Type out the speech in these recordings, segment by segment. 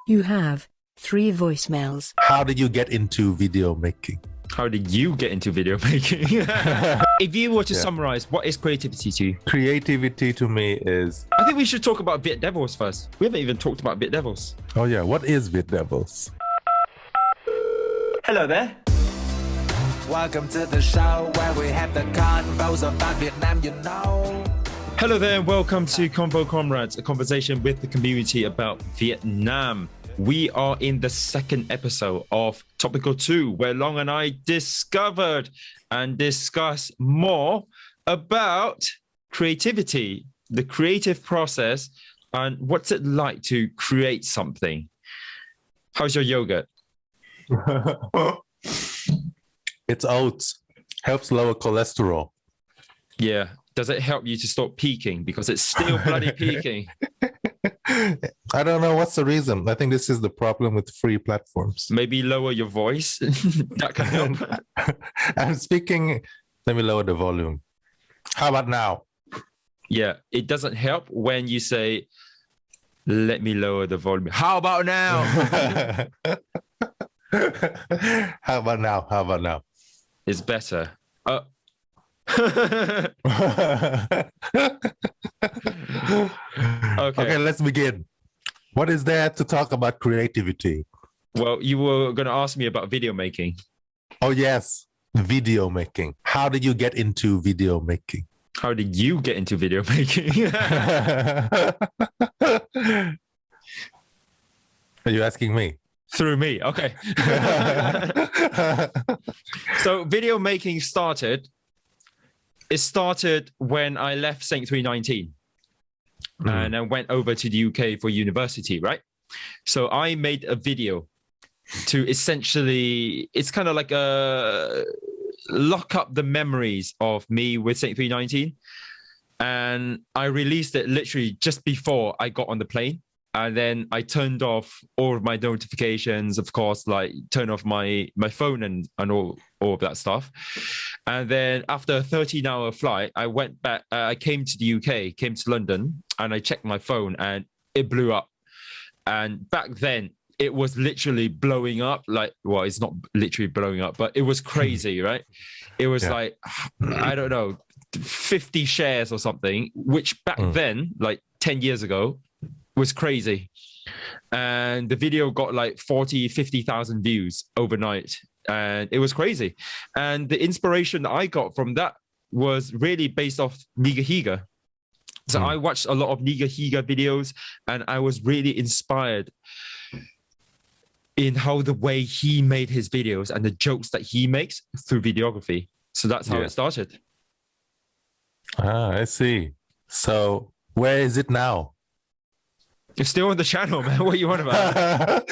You have 3 voicemails. How did you get into video making? How did you get into video making? If you were to summarize, what is creativity to you? Creativity to me is... I think we should talk about Viet Devils first. We haven't even talked about Viet Devils. Oh yeah, what is Viet Devils? Hello there. Welcome to the show where we have the convos about Vietnam, you know. Hello there and welcome to Convo Comrades, a conversation with the community about Vietnam. We are in the second episode of Topical 2, where Long and I discovered and discussed more about creativity, the creative process, and what's it like to create something. How's your yogurt? It's oats. Helps lower cholesterol. Yeah. Does it help you to stop peaking? Because it's still bloody peaking. I don't know what's the reason. I think this is the problem with free platforms. Maybe lower your voice. That can help. I'm speaking. Let me lower the volume. How about now? Yeah, it doesn't help when you say, let me lower the volume. How about now? How about now? How about now? It's better. Okay, let's begin. What is there to talk about creativity? Well, you were going to ask me about video making. Oh, yes. Video making. How did you get into video making? How did you get into video making? Are you asking me? Through me. Okay. So video making started. It started when I left St. 319 and I went over to the UK for university, right? So I made a video to essentially, it's kind of like a lock up the memories of me with St. 319. And I released it literally just before I got on the plane. And then I turned off all of my notifications, of course, like turn off my phone and all of that stuff. And then after a 13-hour flight, I went back, I came to the UK, came to London, and I checked my phone and it blew up. And back then, it was literally blowing up. Like, well, it's not literally blowing up, but it was crazy, right? It was like, I don't know, 50 shares or something, which back then, like 10 years ago, was crazy. And the video got like 50,000 views overnight. And it was crazy. And the inspiration that I got from that was really based off Nigahiga. So I watched a lot of Nigahiga videos and I was really inspired in how the way he made his videos and the jokes that he makes through videography. So that's how it started. Ah, I see. So where is it now? You're still on the channel, man. What are you on about?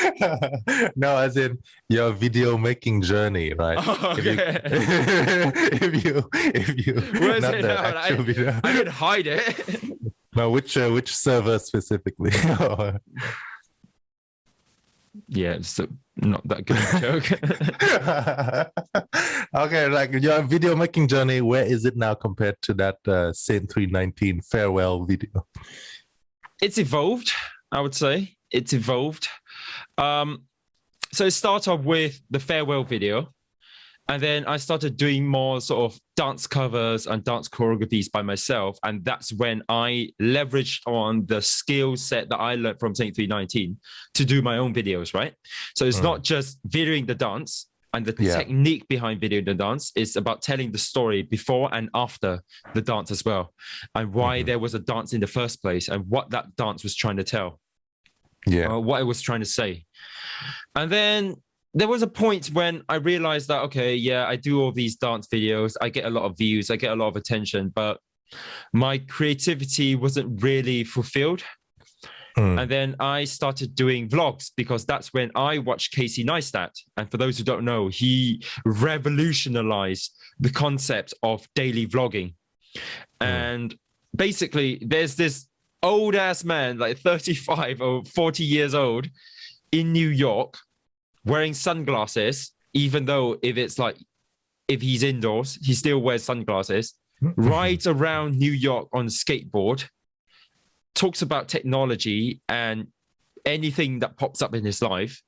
No, as in your video making journey, right? Oh, okay. If you Where's not it the now? actual video. I didn't hide it. No, which server specifically? Yeah, it's not that good of a joke. Okay, like your video making journey, where is it now compared to that Saint 319 farewell video? It's evolved, I would say. It's evolved. So it started off with the farewell video. And then I started doing more sort of dance covers and dance choreographies by myself. And that's when I leveraged on the skill set that I learned from Saint 319 to do my own videos, right? So it's not just videoing the dance and the technique behind videoing the dance. It's about telling the story before and after the dance as well. And why there was a dance in the first place and what that dance was trying to tell. What it was trying to say. And then there was a point when I realized that, okay, I do all these dance videos. I get a lot of views. I get a lot of attention, but my creativity wasn't really fulfilled. And then I started doing vlogs because that's when I watched Casey Neistat. And for those who don't know, he revolutionized the concept of daily vlogging. And basically, there's this old ass man, like 35 or 40 years old in New York, wearing sunglasses, even though if he's indoors, he still wears sunglasses, rides around New York on a skateboard, talks about technology and anything that pops up in his life.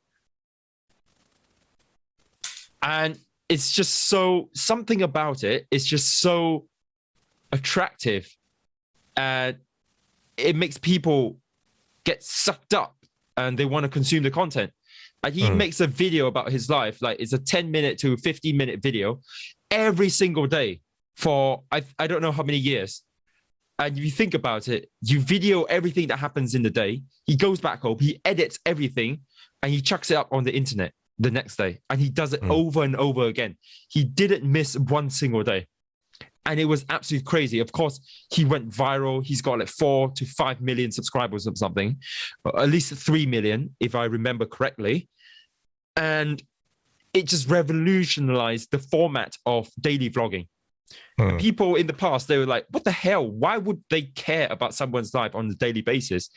And it's just something about it is just so attractive, and it makes people get sucked up and they want to consume the content. And he makes a video about his life, like it's a 10-minute to 15-minute video every single day for I don't know how many years. And if you think about it, you video everything that happens in the day. He goes back home, he edits everything, and he chucks it up on the internet the next day. And he does it over and over again. He didn't miss one single day. And it was absolutely crazy. Of course, he went viral. He's got like 4 to 5 million subscribers or something, at least 3 million, if I remember correctly. And it just revolutionized the format of daily vlogging. And people in the past, they were like, what the hell? Why would they care about someone's life on a daily basis?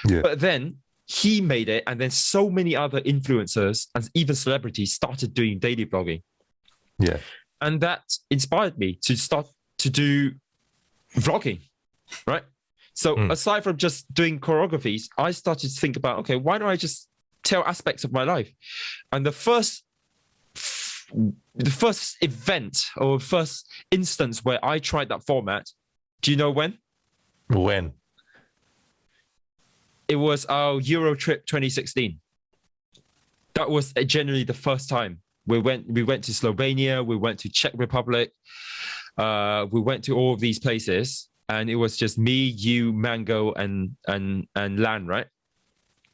Yeah. But then he made it, and then so many other influencers and even celebrities started doing daily vlogging. Yeah. And that inspired me to start to do vlogging, right? So aside from just doing choreographies, I started to think about, okay, why don't I just tell aspects of my life? And the first event or first instance where I tried that format, do you know when? When? It was our Euro trip 2016. That was generally the first time. We went to Slovenia, we went to Czech Republic, we went to all of these places, and it was just me, you, Mango, and Lan, right?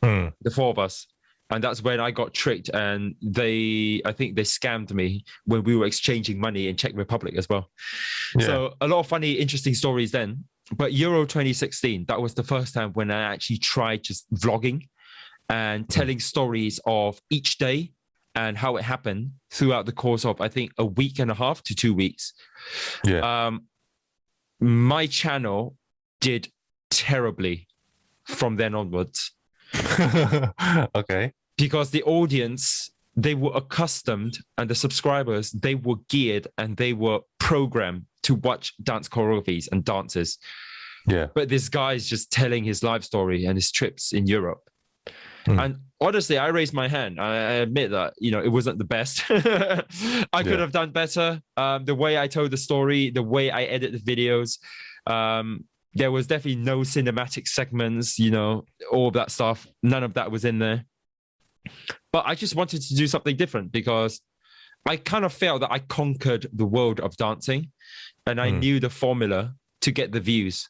The 4 of us. And that's when I got tricked, and I think they scammed me when we were exchanging money in Czech Republic as well. Yeah. So a lot of funny, interesting stories then. But Euro 2016, that was the first time when I actually tried just vlogging and telling stories of each day and how it happened throughout the course of, I think, a week and a half to 2 weeks. Yeah. My channel did terribly from then onwards. Okay. Because the audience, they were accustomed, and the subscribers, they were geared and they were programmed to watch dance choreographies and dances. Yeah. But this guy is just telling his life story and his trips in Europe. And honestly, I raised my hand. I admit that, it wasn't the best. I could have done better. The way I told the story, the way I edit the videos, there was definitely no cinematic segments, all of that stuff. None of that was in there. But I just wanted to do something different because I kind of felt that I conquered the world of dancing, and I knew the formula to get the views.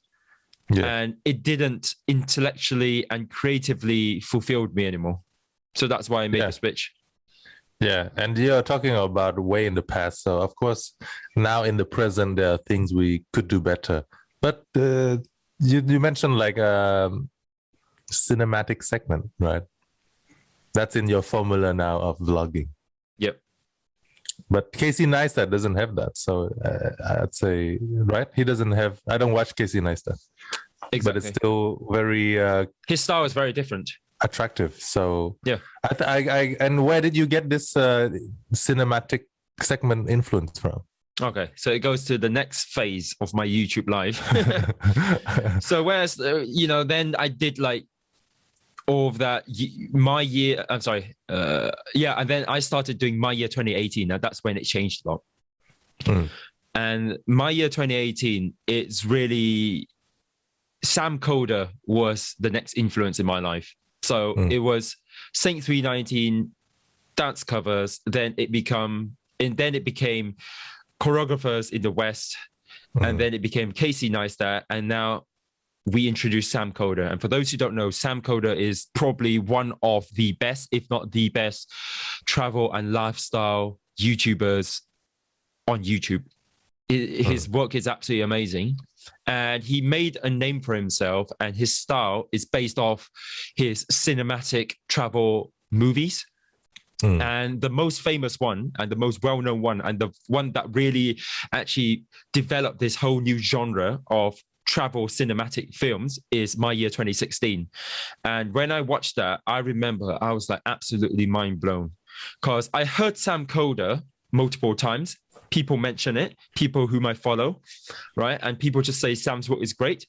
Yeah. And it didn't intellectually and creatively fulfilled me anymore. So that's why I made the switch. Yeah. And you're talking about way in the past. So of course, now in the present, there are things we could do better. But you mentioned like a cinematic segment, right? That's in your formula now of vlogging. Yep. But Casey Neistat doesn't have that. So I'd say, right? He doesn't have, I don't watch Casey Neistat. Exactly. But it's still very... his style is very different. Attractive. So yeah. And where did you get this cinematic segment influence from? Okay, so it goes to the next phase of my YouTube live. So whereas, then I did like all of that, my year, I'm sorry. And then I started doing my year 2018. Now that's when it changed a lot. And my year 2018, it's really, Sam Coder was the next influence in my life. So it was Saint 319, dance covers, then it became choreographers in the West, and then it became Casey Neistat, and now we introduced Sam Coder. And for those who don't know, Sam Coder is probably one of the best, if not the best, travel and lifestyle YouTubers on YouTube. His work is absolutely amazing, and he made a name for himself, and his style is based off his cinematic travel movies. And the most famous one and the most well-known one and the one that really actually developed this whole new genre of travel cinematic films is My Year 2016. And when I watched that, I remember I was like absolutely mind blown because I heard Sam Coder multiple times. People mention it, people whom I follow, right? And people just say Sam's work is great.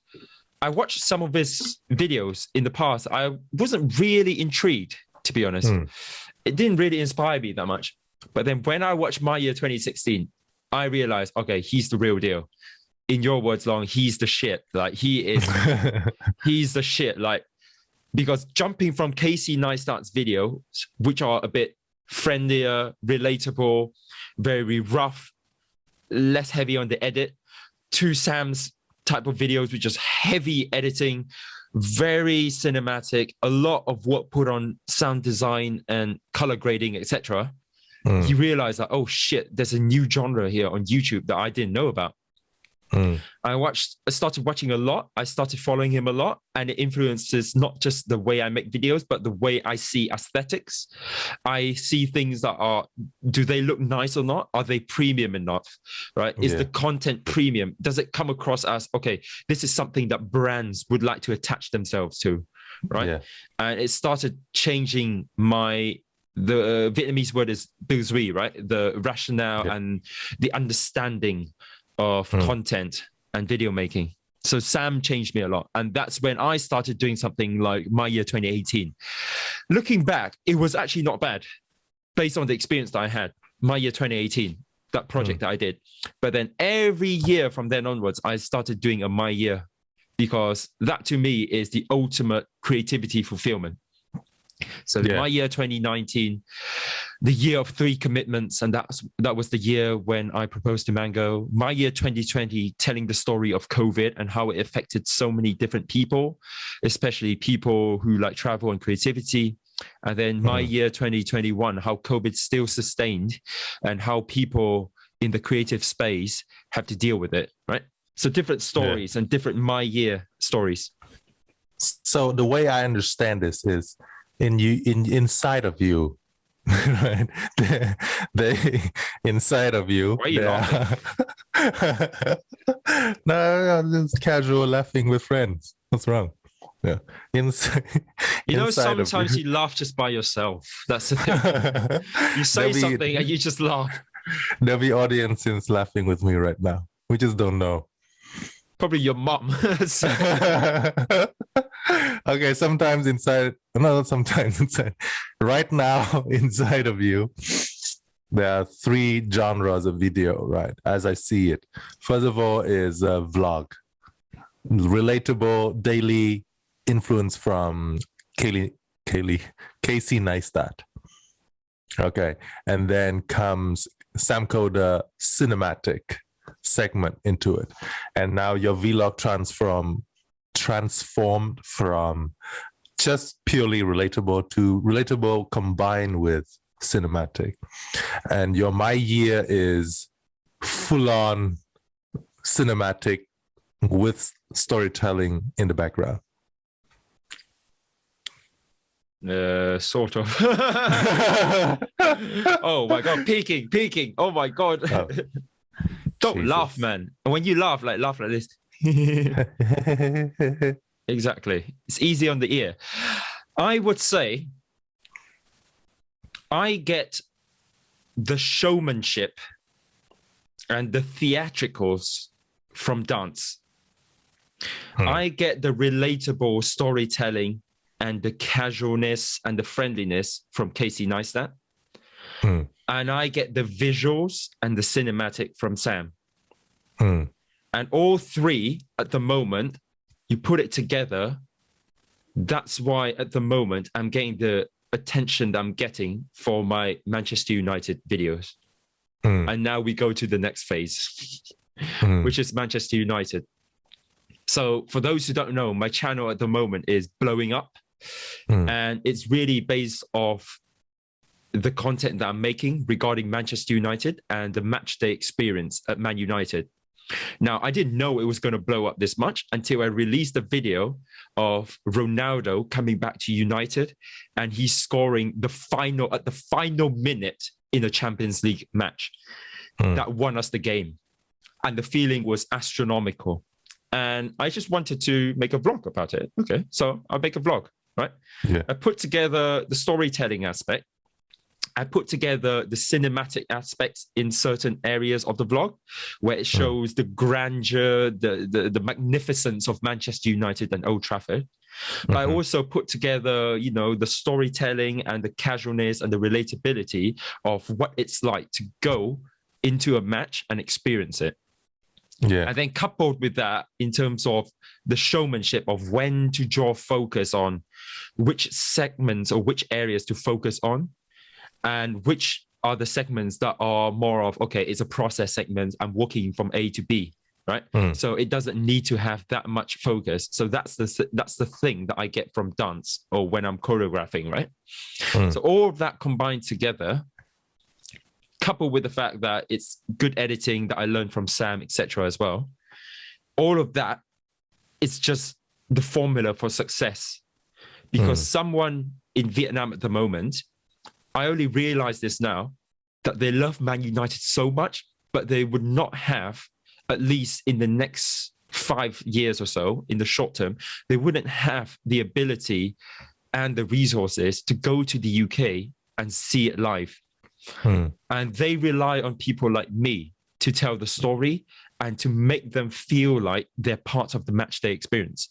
I watched some of his videos in the past. I wasn't really intrigued, to be honest. It didn't really inspire me that much. But then when I watched My Year 2016, I realized, okay, he's the real deal. In your words, Long, he's the shit. Like he's the shit. Like, because jumping from Casey Neistat's videos, which are a bit friendlier, relatable, very rough, less heavy on the edit, to Sam's type of videos, which is heavy editing, very cinematic, a lot of work put on sound design and color grading, etc. You realize that, oh shit, there's a new genre here on YouTube that I didn't know about. I started watching a lot. I started following him a lot, and it influences not just the way I make videos, but the way I see aesthetics. I see things that are, do they look nice or not? Are they premium enough, right? Is the content premium? Does it come across as, okay, this is something that brands would like to attach themselves to, right? Yeah. And it started changing the Vietnamese word is tư duy, right? The rationale and the understanding of content and video making. So Sam changed me a lot. And that's when I started doing something like My Year 2018. Looking back, it was actually not bad based on the experience that I had. My Year 2018, that project that I did. But then every year from then onwards, I started doing a My Year, because that to me is the ultimate creativity fulfillment. So My Year 2019, the year of 3 commitments, and that was the year when I proposed to Mango. My Year 2020, telling the story of COVID and how it affected so many different people, especially people who like travel and creativity. And then My Year 2021, how COVID still sustained and how people in the creative space have to deal with it, right? So different stories and different My Year stories. So the way I understand this is, inside of you, right? They inside of you. Why are you laughing? No, I'm just casual laughing with friends. What's wrong? Yeah, sometimes you laugh just by yourself. That's the thing. You say something and you just laugh. There'll be audiences laughing with me right now. We just don't know. Probably your mom. Okay, sometimes inside. Right now, inside of you, there are 3 genres of video, right? As I see it. First of all is a vlog. Relatable, daily influence from Casey Neistat. Okay, and then comes Samco, the cinematic segment into it, and now your vlog transformed from just purely relatable to relatable combined with cinematic. And your My Year is full-on cinematic with storytelling in the background. Sort of. Oh my god, peeking. Oh my god. Oh. Don't Jesus. Laugh, man. And when you laugh like this. Exactly. It's easy on the ear. I would say I get the showmanship and the theatricals from dance. I get the relatable storytelling and the casualness and the friendliness from Casey Neistat. And I get the visuals and the cinematic from Sam. And all 3 at the moment, you put it together. That's why at the moment I'm getting the attention that I'm getting for my Manchester United videos. And now we go to the next phase, which is Manchester United. So for those who don't know, my channel at the moment is blowing up. And it's really based off the content that I'm making regarding Manchester United and the match day experience at Man United. Now, I didn't know it was going to blow up this much until I released a video of Ronaldo coming back to United and he's scoring at the final minute in a Champions League match that won us the game. And the feeling was astronomical. And I just wanted to make a vlog about it. Okay, so I'll make a vlog, right? Yeah. I put together the storytelling aspect. I put together the cinematic aspects in certain areas of the vlog, where it shows the grandeur, the magnificence of Manchester United and Old Trafford. But I also put together, you know, the storytelling and the casualness and the relatability of what it's like to go into a match and experience it. Yeah. And then coupled with that, in terms of the showmanship of when to draw focus on, which segments or which areas to focus on, and which are the segments that are more of, okay, it's a process segment, I'm walking from A to B, right? So it doesn't need to have that much focus. So that's the thing that I get from dance or when I'm choreographing, right? So all of that combined together, coupled with the fact that it's good editing that I learned from Sam, etc. as well, all of that is just the formula for success. Because someone in Vietnam at the moment, I only realize this now, that they love Man United so much, but they would not have, at least in the next 5 years or so, in the short term, they wouldn't have the ability and the resources to go to the UK and see it live. And they rely on people like me to tell the story and to make them feel like they're part of the match day experience.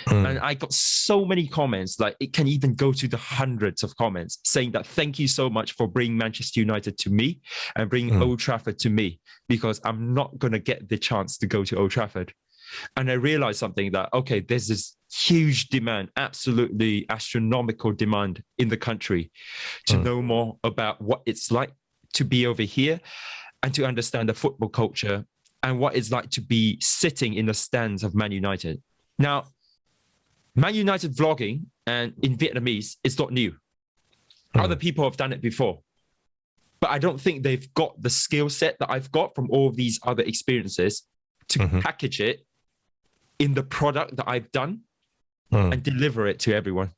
And I got so many comments, like it can even go to the hundreds of comments saying that thank you so much for bringing Manchester United to me and bringing Old Trafford to me, because I'm not going to get the chance to go to Old Trafford. And I realized something that, okay, there's this huge demand, absolutely astronomical demand in the country to know more about what it's like to be over here and to understand the football culture and what it's like to be sitting in the stands of Man United. Now, Man United vlogging and in Vietnamese, it's not new. Other people have done it before, but I don't think they've got the skill set that I've got from all of these other experiences to package it in the product that I've done and deliver it to everyone.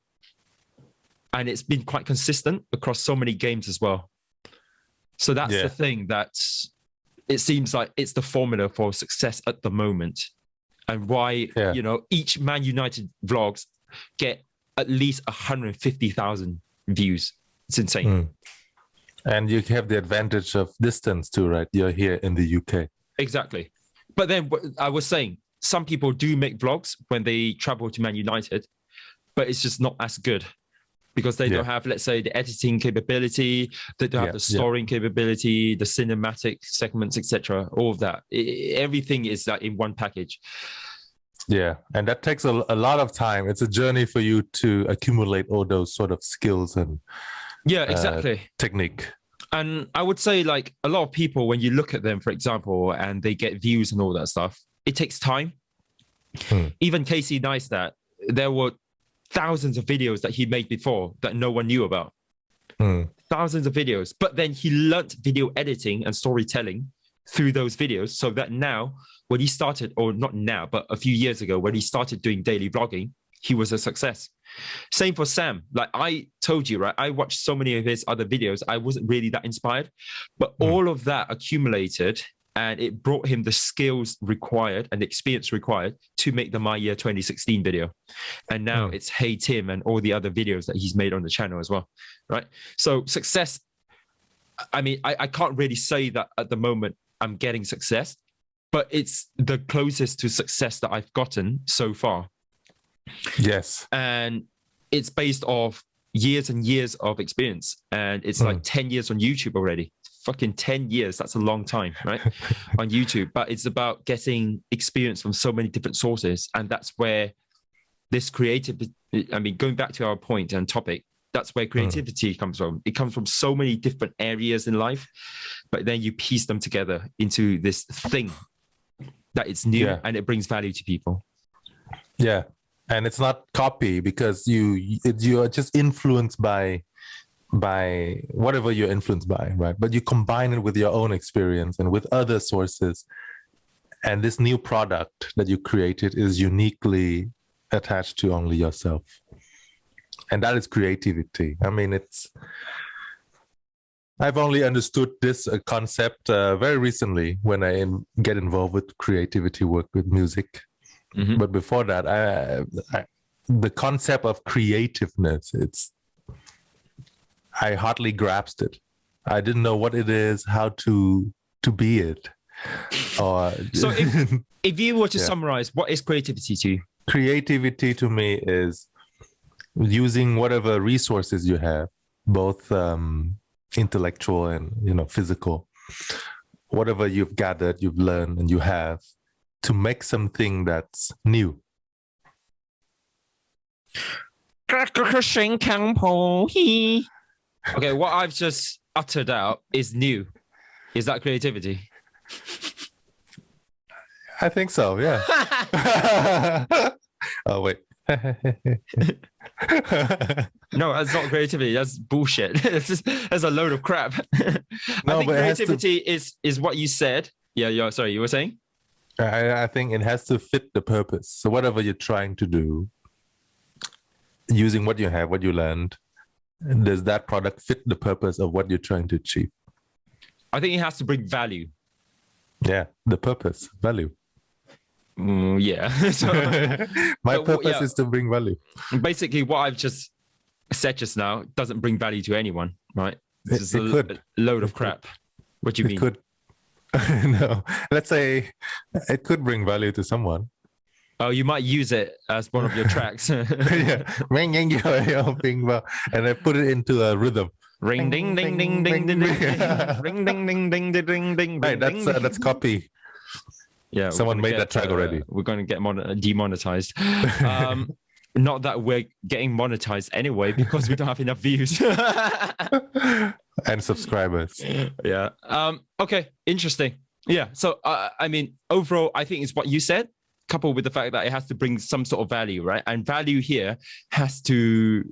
And it's been quite consistent across so many games as well. So that's the thing, that it seems like it's the formula for success at the moment. And why, you know, each Man United vlogs get at least 150,000 views. It's insane. And you have the advantage of distance too, right? You're here in the UK. Exactly. But then I was saying, some people do make vlogs when they travel to Man United, but it's just not as good because they don't have, let's say, the editing capability, they don't have the storing capability, the cinematic segments, etc. All of that. Everything is like in one package. Yeah, and that takes a lot of time. It's a journey for you to accumulate all those sort of skills and technique. And I would say, like, a lot of people, when you look at them, for example, and they get views and all that stuff, it takes time. Even Casey Neistat, there were thousands of videos that he made before that no one knew about. Thousands of videos. But then he learnt video editing and storytelling through those videos, so that now, when he started, or not now, but a few years ago, when he started doing daily vlogging, he was a success. Same for Sam. Like I told you, right? I watched so many of his other videos. I wasn't really that inspired, but all of that accumulated and it brought him the skills required and the experience required to make the My Year 2016 video. And now it's Hey Tim and all the other videos that he's made on the channel as well, right? So success, I mean, I can't really say that at the moment I'm getting success, but it's the closest to success that I've gotten so far. Yes. And it's based off years and years of experience. And it's like 10 years on YouTube already. Fucking 10 years. That's a long time, right? On YouTube. But it's about getting experience from so many different sources. And that's where this creative, I mean, going back to our point and topic, that's where creativity comes from. It comes from so many different areas in life, but then you piece them together into this thing that it's new and it brings value to people. Yeah. And it's not copy because you are just influenced by whatever you're influenced by, right? But you combine it with your own experience and with other sources. And this new product that you created is uniquely attached to only yourself. And that is creativity. I mean, I've only understood this concept very recently when I get involved with creativity work with music. But before that, the concept of creativeness, I hardly grasped it. I didn't know what it is, how to be it. Or So if you were to summarize, what is creativity to you? Creativity to me is using whatever resources you have, both intellectual and physical, whatever you've gathered, you've learned, and you have, to make something that's new. Okay, what I've just uttered out is new. Is that creativity? I think so, yeah. Oh, wait. No, that's not creativity. That's bullshit. That's a load of crap. No, I think but creativity is what you said. Yeah. Sorry, you were saying? I think it has to fit the purpose. So whatever you're trying to do, using what you have, what you learned, does that product fit the purpose of what you're trying to achieve? I think it has to bring value. Yeah, the purpose, value. Yeah. So, My purpose is to bring value. Basically, what I've just said just now doesn't bring value to anyone, right? It's It could. a load of crap. What do you mean? It could. No, let's say it could bring value to someone. Oh, you might use it as one of your tracks. Yeah, and I put it into a rhythm. Ring ding ding ding ding ding ding ring ding ding ding ding ding ding. Right, that's copy. Yeah, someone made that track already. We're going to get demonetized. Not that we're getting monetized anyway, because we don't have enough views and subscribers. Yeah. Okay. Interesting. Yeah. So I mean, overall, I think it's what you said, coupled with the fact that it has to bring some sort of value, right? And value here has to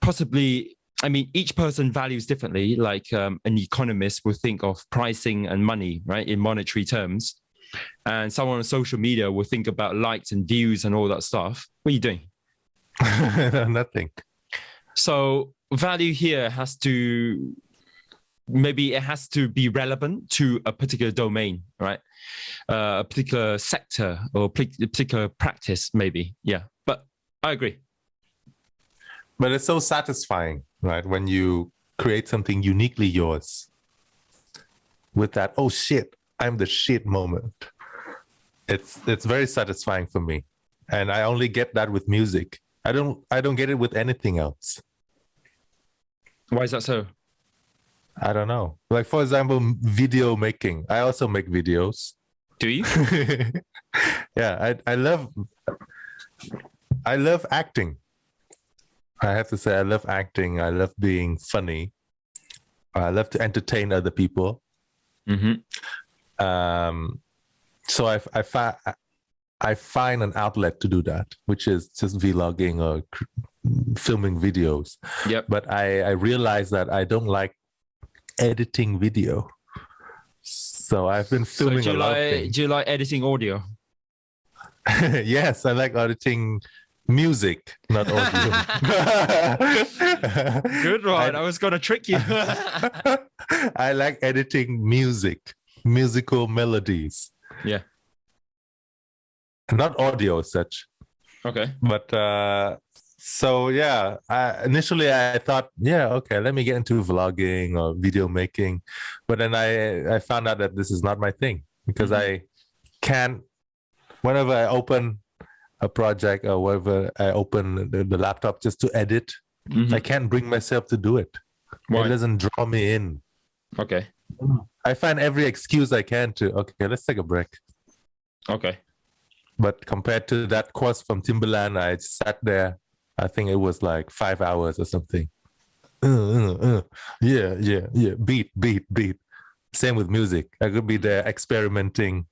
possibly. I mean, each person values differently. Like an economist will think of pricing and money, right, in monetary terms. And someone on social media will think about likes and views and all that stuff. What are you doing? Nothing. So value here has to, maybe it has to be relevant to a particular domain, right? A particular sector or a particular practice, maybe. Yeah, but I agree. But it's so satisfying, right? When you create something uniquely yours with that, oh shit, I'm the shit moment. It's very satisfying for me. And I only get that with music. I don't get it with anything else. Why is that so? I don't know. Like, for example, video making. I also make videos. Do you? Yeah, I love acting. I have to say, I love acting. I love being funny. I love to entertain other people. Mm-hmm. So I find an outlet to do that, which is just vlogging or filming videos. Yep. But I realize that I don't like editing video. So I've been filming a lot of things. Do you like editing audio? Yes, I like editing music, not audio. Good one. I was going to trick you. I like editing musical melodies. Yeah. Not audio as such. Okay. But so yeah, initially I thought, yeah, okay, let me get into vlogging or video making. But then I found out that this is not my thing, because I can't, whenever I open a project or whenever I open the laptop just to edit, I can't bring myself to do it. Why? It doesn't draw me in. Okay. I find every excuse I can to, okay, let's take a break. Okay. But compared to that course from Timberland, I sat there, I think it was like 5 hours or something. Yeah. Beat. Same with music. I could be there experimenting.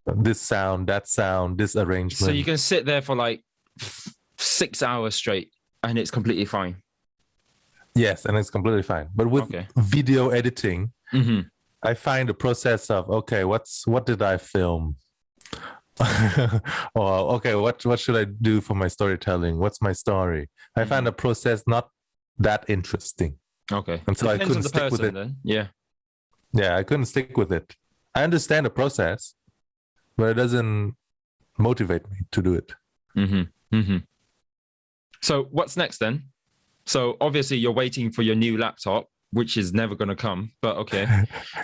This sound, that sound, this arrangement. So you can sit there for like 6 hours straight and it's completely fine. Yes, and it's completely fine. But with video editing, I find the process of, okay, what did I film? Or okay, what should I do for my storytelling? What's my story? I find the process not that interesting. Okay. And so I couldn't stick with it. Then. Yeah. Yeah, I couldn't stick with it. I understand the process, but it doesn't motivate me to do it. So what's next then? So obviously you're waiting for your new laptop, which is never going to come, but okay.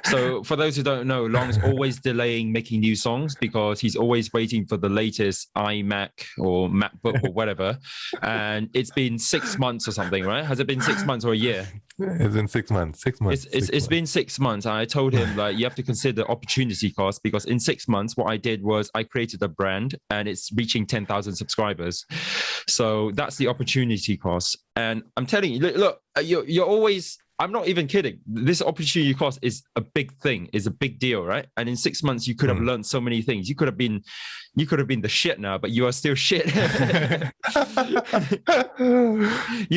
So for those who don't know, Long's always delaying making new songs because he's always waiting for the latest iMac or MacBook or whatever. And it's been 6 months or something, right? Has it been 6 months or a year? It's been 6 months. 6 months. It's been 6 months. And I told him, like, you have to consider opportunity cost, because in 6 months, what I did was I created a brand and it's reaching 10,000 subscribers. So that's the opportunity cost. And I'm telling you, look, you're always... I'm not even kidding. This opportunity cost is a big thing, is a big deal, right? And in 6 months, you could have learned so many things. You could have been the shit now, but you are still shit. You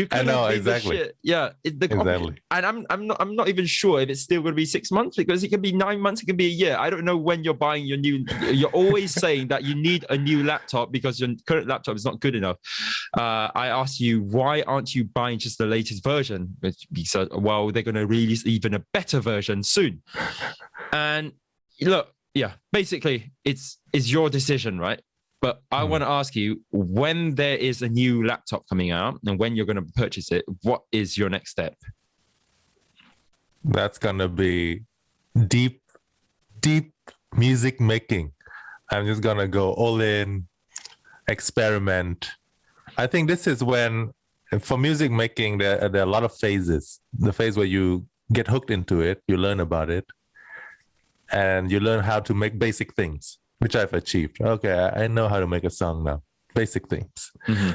could I know, have been exactly. the shit. Yeah, Exactly. And I'm not even sure if it's still going to be 6 months, because it can be 9 months, it can be a year. I don't know when you're buying your new. You're always saying that you need a new laptop because your current laptop is not good enough. I asked you, why aren't you buying just the latest version? He said, well, they're going to release even a better version soon. And look, yeah, basically it's your decision, right? But I want to ask you, when there is a new laptop coming out and when you're going to purchase it, what is your next step? That's going to be deep music making. I'm just going to go all in, experiment. I think this is when, for music making, there are a lot of phases. The phase where you get hooked into it, you learn about it, and you learn how to make basic things, which I've achieved. Okay, I know how to make a song now. Basic things. Mm-hmm.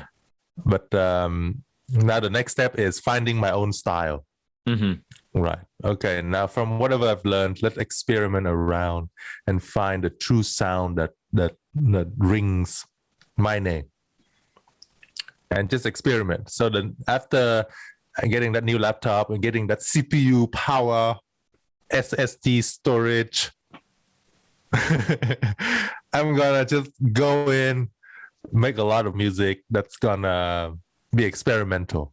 But now the next step is finding my own style. Mm-hmm. Right. Okay, now from whatever I've learned, let's experiment around and find a true sound that rings my name. And just experiment. So then after getting that new laptop and getting that CPU power, SSD storage, I'm gonna just go in, make a lot of music that's gonna be experimental,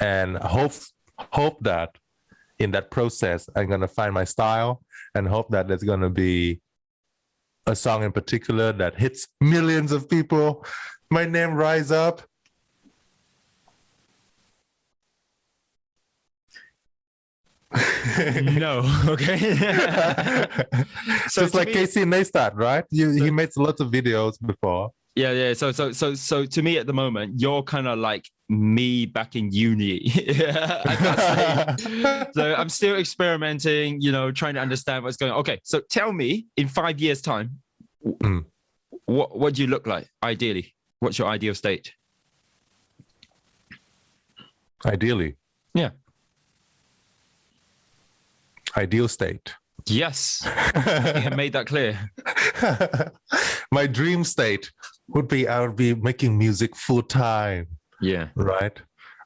and hope that in that process I'm gonna find my style, and hope that there's gonna be a song in particular that hits millions of people, my name rise up. No, okay. So just like Casey Neistat, right? He made lots of videos before. Yeah. So to me at the moment, you're kind of like me back in uni. So I'm still experimenting, trying to understand what's going on. Okay, so tell me, in 5 years' time, what do you look like ideally? What's your ideal state? Ideally, yeah. Ideal state. Yes. I think I made that clear. My dream state would be I would be making music full time. Yeah. Right?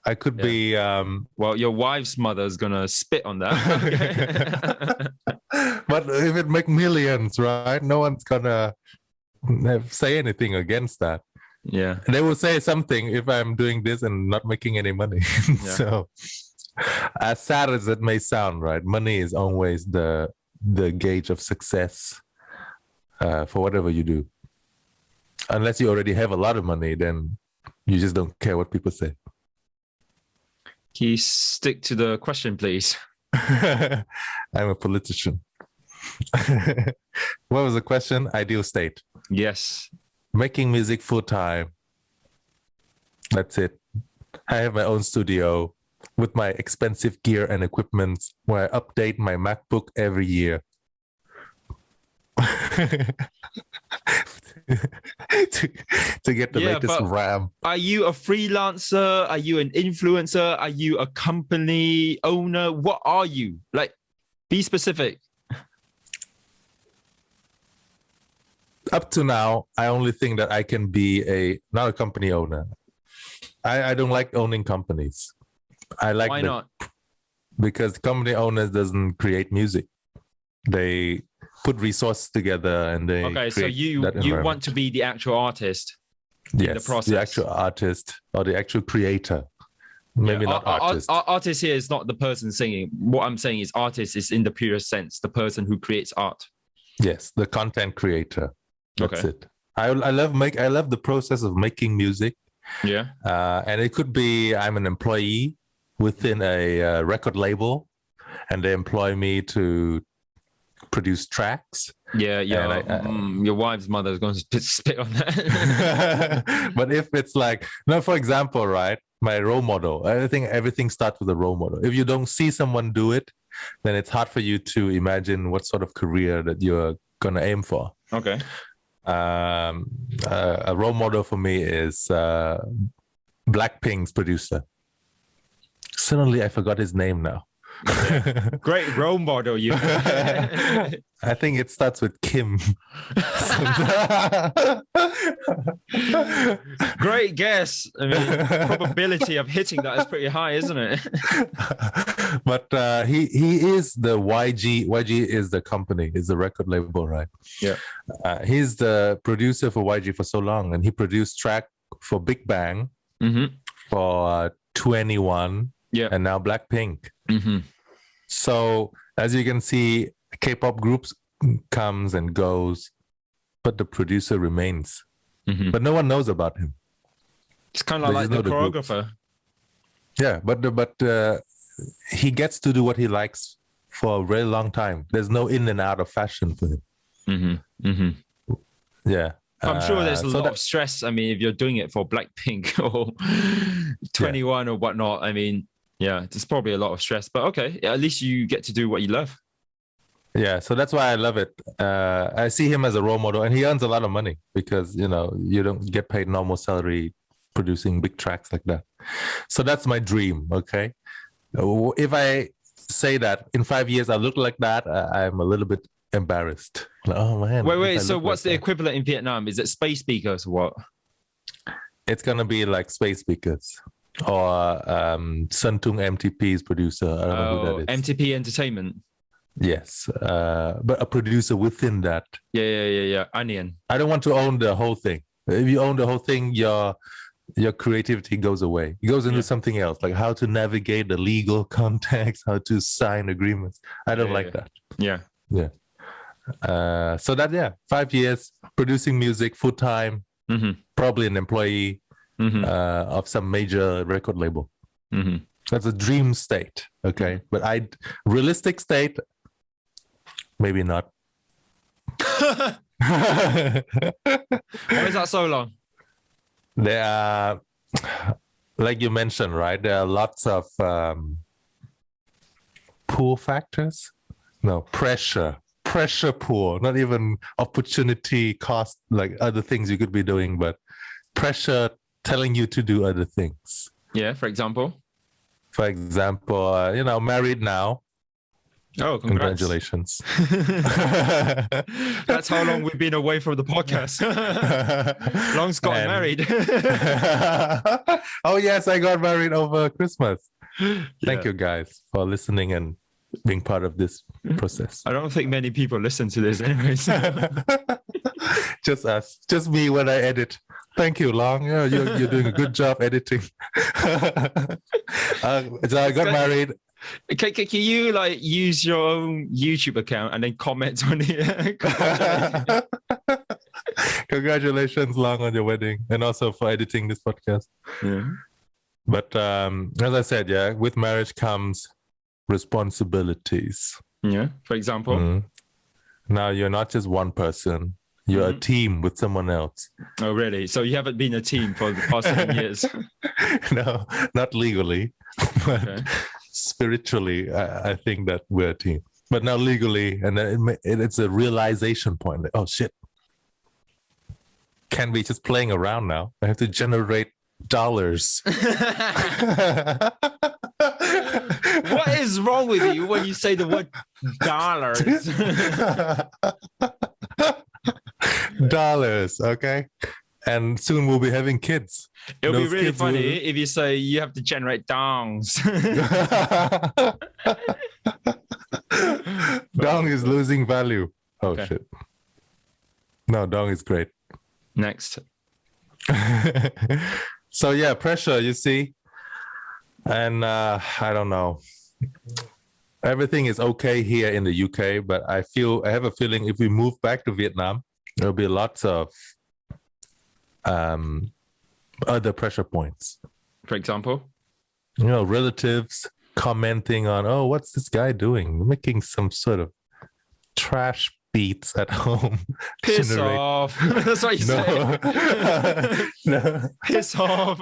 I could be... well, your wife's mother is going to spit on that. But if it make millions, right? No one's going to say anything against that. Yeah. They will say something if I'm doing this and not making any money. Yeah. So... as sad as it may sound, right? Money is always the gauge of success for whatever you do. Unless you already have a lot of money, then you just don't care what people say. Can you stick to the question, please? I'm a politician. What was the question? Ideal state. Yes. Making music full time. That's it. I have my own studio with my expensive gear and equipment, where I update my MacBook every year. to get the latest RAM. Are you a freelancer? Are you an influencer? Are you a company owner? What are you? Like, be specific. Up to now, I only think that I can be not a company owner. I don't like owning companies. Why not? Because company owners doesn't create music. They put resources together and they so you want to be the actual artist. Yes, in the process. The actual artist or the actual creator. Maybe not artist. Artist here is not the person singing. What I'm saying is artist is in the purest sense, the person who creates art. Yes, the content creator. That's it. I love the process of making music Yeah. And it could be I'm an employee within a record label, and they employ me to produce tracks. Yeah, your wife's mother is going to spit on that. But if it's like, no, for example, right, my role model, I think everything starts with a role model. If you don't see someone do it, then it's hard for you to imagine what sort of career that you're going to aim for. Okay. A role model for me is Blackpink's producer. Suddenly I forgot his name now. Great role model, you. I think it starts with Kim. Great guess. I mean, probability of hitting that is pretty high, isn't it? But he is the YG. YG is the company, is the record label, right? Yeah. He's the producer for YG for so long, and he produced track for Big Bang, for 21, and now Blackpink. So as you can see, K-pop groups comes and goes, but the producer remains. But no one knows about him. It's kind of like the choreographer. Yeah, but he gets to do what he likes for a very long time. There's no in and out of fashion for him. Yeah. I'm sure there's a lot of stress. I mean, if you're doing it for Blackpink or 21 or whatnot, I mean, yeah, there's probably a lot of stress. But okay, at least you get to do what you love. Yeah, so that's why I love it. I see him as a role model, and he earns a lot of money because, you know, you don't get paid normal salary producing big tracks like that. So that's my dream, okay? If I say that in 5 years I look like that, I'm a little bit embarrassed. Like, oh man. Wait. So what's the equivalent in Vietnam? Is it space speakers or what? It's gonna be like space speakers or Sun Tung MTP's producer. I don't know who that is. MTP Entertainment. Yes, but a producer within that. Yeah. Onion. I don't want to own the whole thing. If you own the whole thing, your creativity goes away. It goes into something else, like how to navigate the legal context, how to sign agreements. I don't like that. Yeah. So that 5 years producing music full time, probably an employee of some major record label. That's a dream state, okay? But realistic state, maybe not. Why is that so long? There are, like you mentioned, right? There are lots of pull factors. No, pressure pull, not even opportunity cost, like other things you could be doing, but pressure telling you to do other things. Yeah, for example? Married now. Oh, congratulations. That's how long we've been away from the podcast. Long's gotten married. Oh, yes, I got married over Christmas. Thank you guys for listening and being part of this process. I don't think many people listen to this anyways. Just us. Just me when I edit. Thank you, Long. Yeah, you're doing a good job editing. So I got married. Can you like use your own YouTube account and then comment on it? Congratulations, Long, on your wedding, and also for editing this podcast. Yeah. But as I said, with marriage comes responsibilities. Yeah. For example, now you're not just one person. You're a team with someone else. Oh, really? So you haven't been a team for the past 7 years? No, not legally, but spiritually, I think that we're a team. But now legally, and then it's a realization point. Like, oh, shit. Can't be just playing around now. I have to generate dollars. What is wrong with you when you say the word dollars? Dollars, okay? And soon we'll be having kids. It'll be really funny if you say you have to generate dongs. Dong is losing value. Oh, shit. No, dong is great. Next. So, pressure, you see. And I don't know. Everything is okay here in the UK, but I have a feeling if we move back to Vietnam, there'll be lots of other pressure points. For example, Relatives commenting on, oh, what's this guy doing? Making some sort of trash beats at home. piss off. That's what you say. No. Piss off.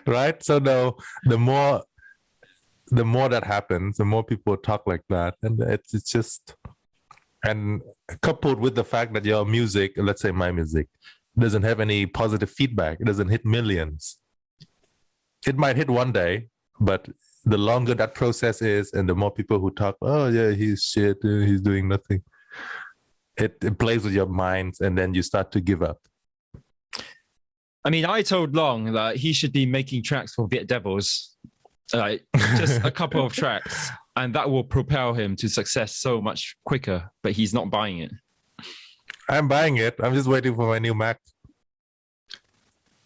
Right? So no, the more that happens, the more people talk like that. And it's just, and coupled with the fact that your music, let's say my music, doesn't have any positive feedback. It doesn't hit millions. It might hit one day, but the longer that process is and the more people who talk, oh yeah, he's shit, he's doing nothing, it plays with your minds, and then you start to give up. I mean, I told Long that he should be making tracks for Viet Devils, just a couple of tracks, and that will propel him to success so much quicker, but he's not buying it. I'm buying it. I'm just waiting for my new Mac.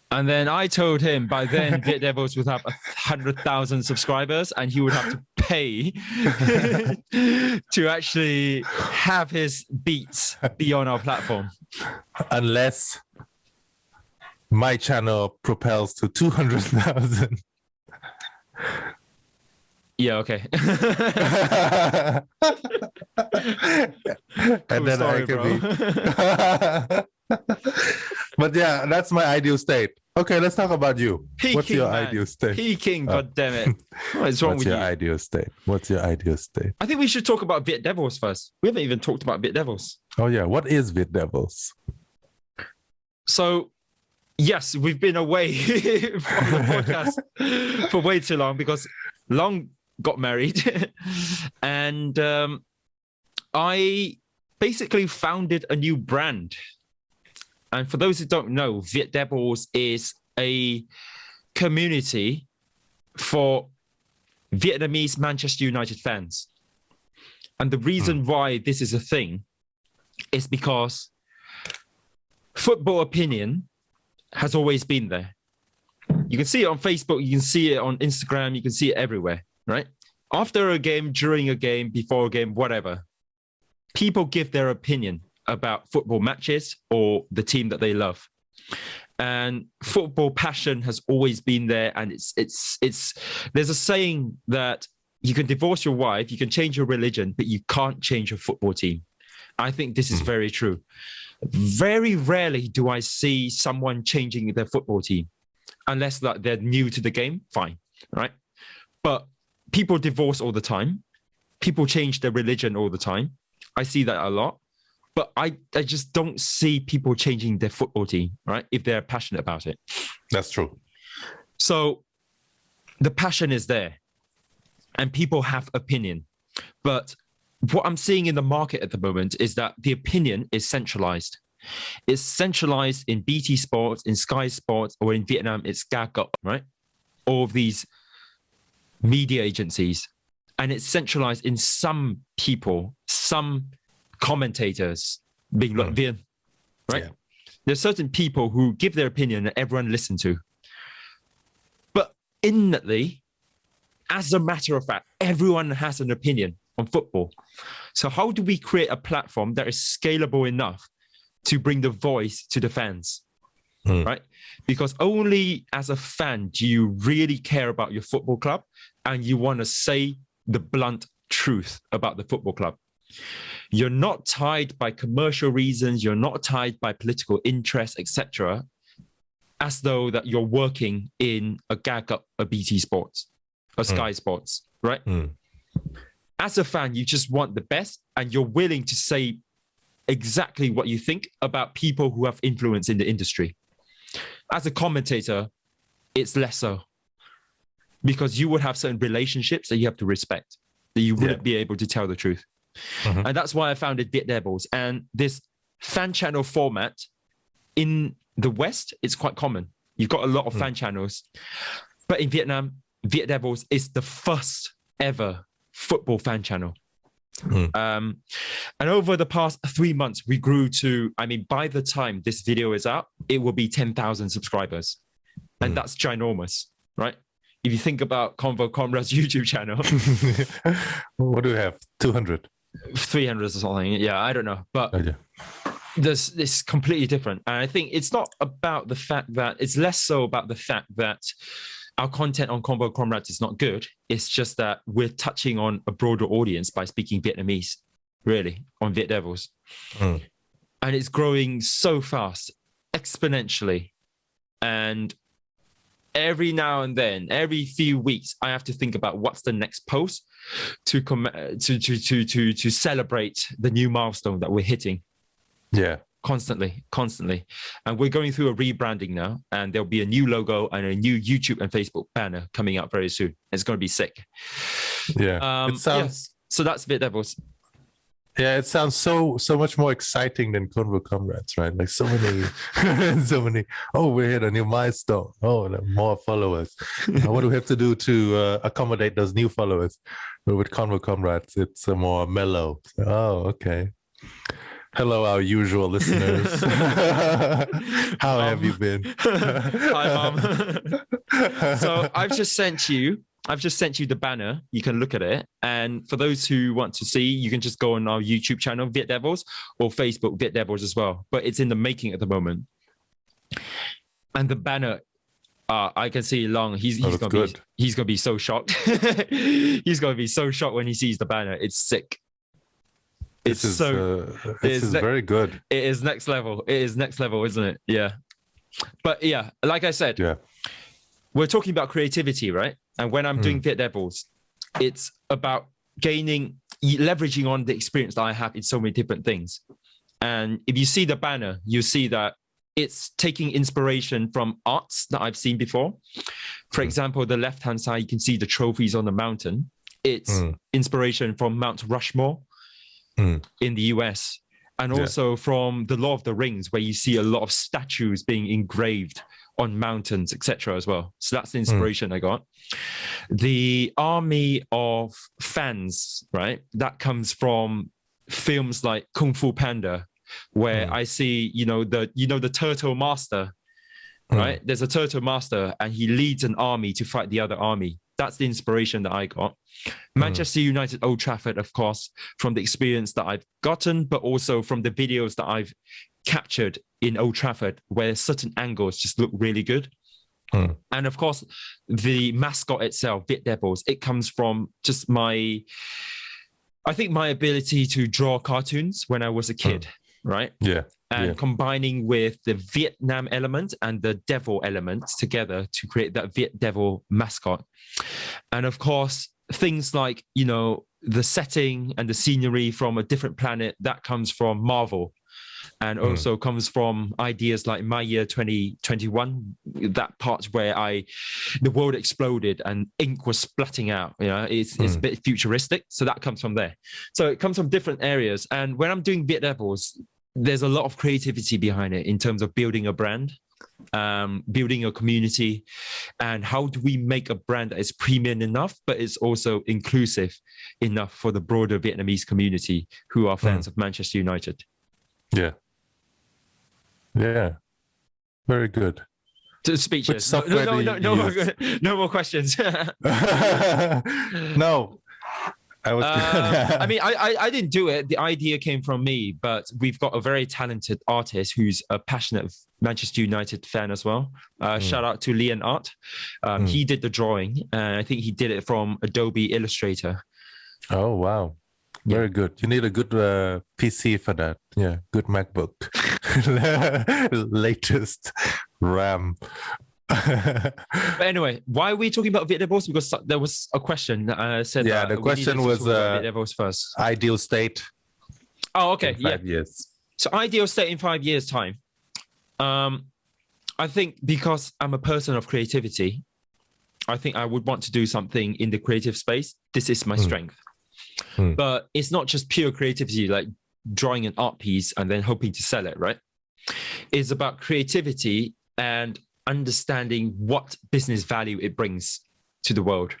And then I told him by then Viet Devils would have 100,000 subscribers, and he would have to pay to actually have his beats be on our platform. Unless my channel propels to 200,000. Yeah, okay. And then story, I can be. But yeah, that's my ideal state. Okay, let's talk about you. What's your ideal state? Peking, goddammit. What is wrong with you? What's your ideal state? What's your ideal state? I think we should talk about Viet Devils first. We haven't even talked about Viet Devils. Oh yeah, what is Viet Devils? So, yes, we've been away from the podcast for way too long because Long got married. And I basically founded a new brand. And for those who don't know, Viet Devils is a community for Vietnamese Manchester United fans. And the reason why this is a thing is because football opinion has always been there. You can see it on Facebook, you can see it on Instagram, you can see it everywhere, right? After a game, during a game, before a game, whatever, people give their opinion about football matches or the team that they love. And football passion has always been there. And it's there's a saying that you can divorce your wife, you can change your religion, but you can't change your football team. I think this is very true. Very rarely do I see someone changing their football team, unless that they're new to the game, fine, right? But people divorce all the time. People change their religion all the time. I see that a lot. But I just don't see people changing their football team, right? If they're passionate about it. That's true. So the passion is there and people have opinion. But what I'm seeing in the market at the moment is that the opinion is centralized. It's centralized in BT Sports, in Sky Sports, or in Vietnam, it's Gacop, right? All of these media agencies. And it's centralized in some people, some commentators, being like Viet, right? Yeah. There's certain people who give their opinion and everyone listens to. But innately, as a matter of fact, everyone has an opinion on football. So how do we create a platform that is scalable enough to bring the voice to the fans, right? Because only as a fan do you really care about your football club and you want to say the blunt truth about the football club. You're not tied by commercial reasons, you're not tied by political interests, etc., as though that you're working in a Gacop, a BT Sports, a Sky Sports, right? As a fan, you just want the best and you're willing to say exactly what you think about people who have influence in the industry. As a commentator, it's less so because you would have certain relationships that you have to respect, that you wouldn't be able to tell the truth. And that's why I founded Viet Devils. And this fan channel format in the West, it's quite common. You've got a lot of fan channels. But in Vietnam, Viet Devils is the first ever football fan channel. And over the past 3 months, we grew to, I mean, by the time this video is out, it will be 10,000 subscribers. And that's ginormous, right? If you think about Convo Comrades YouTube channel. What do we have? 200? 300 or something. Yeah, I don't know. But This completely different. And I think it's not about the fact that it's less so about the fact that our content on Convo Comrades is not good. It's just that we're touching on a broader audience by speaking Vietnamese, really, on Viet Devils. And it's growing so fast, exponentially. And every now and then, every few weeks, I have to think about what's the next post to celebrate the new milestone that we're hitting. Yeah. Constantly. And we're going through a rebranding now, and there'll be a new logo and a new YouTube and Facebook banner coming out very soon. It's going to be sick. Yeah. It sounds... So that's Viet Devils. Yeah, it sounds so much more exciting than Convo Comrades, right? Like so many. Oh, we hit a new milestone. Oh, more followers. What do we have to do to accommodate those new followers? But with Convo Comrades, it's more mellow. Oh, okay. Hello, our usual listeners. How have you been? Hi, Mom. So I've just sent you the banner. You can look at it. And for those who want to see, you can just go on our YouTube channel, Viet Devils, or Facebook, Viet Devils as well. But it's in the making at the moment. And the banner, I can see Long. He's gonna be so shocked. He's gonna be so shocked when he sees the banner. It's sick. This is very good. It is next level. It is next level, isn't it? Yeah. But yeah, like I said, we're talking about creativity, right? And when I'm doing Viet Devils, it's about leveraging on the experience that I have in so many different things. And if you see the banner, you see that it's taking inspiration from arts that I've seen before. For example, the left-hand side, you can see the trophies on the mountain. It's inspiration from Mount Rushmore in the US, and also from the Lord of the Rings, where you see a lot of statues being engraved on mountains, etc. as well. So that's the inspiration I got. The army of fans, right? That comes from films like Kung Fu Panda, where I see, the turtle master, right? There's a turtle master and he leads an army to fight the other army. That's the inspiration that I got. Manchester United, Old Trafford, of course, from the experience that I've gotten, but also from the videos that I've captured in Old Trafford, where certain angles just look really good. And of course, the mascot itself, Viet Devils, it comes from just my ability to draw cartoons when I was a kid, right? Yeah. And combining with the Vietnam element and the devil element together to create that Viet Devil mascot. And of course, things like, the setting and the scenery from a different planet, that comes from Marvel. And also comes from ideas like My Year 2021, that part where the world exploded and ink was splatting out. It's a bit futuristic. So that comes from there. So it comes from different areas. And when I'm doing Viet Devils, there's a lot of creativity behind it in terms of building a brand, building a community, and how do we make a brand that is premium enough, but is also inclusive enough for the broader Vietnamese community who are fans of Manchester United. Yeah. Very good. Speeches. No more questions. No. I didn't do it. The idea came from me, but we've got a very talented artist who's a passionate Manchester United fan as well. Shout out to Leon Art. He did the drawing, and I think he did it from Adobe Illustrator. Oh, wow. Very good. You need a good PC for that. Yeah, good MacBook. Latest RAM. But anyway, why are we talking about Viet Devils? Because there was a question that said the question was Viet Devils first. Ideal state. Oh, okay. In 5 years. So ideal state in 5 years' time. I think because I'm a person of creativity, I think I would want to do something in the creative space. This is my strength. But it's not just pure creativity, like drawing an art piece and then hoping to sell it, right? It's about creativity and understanding what business value it brings to the world.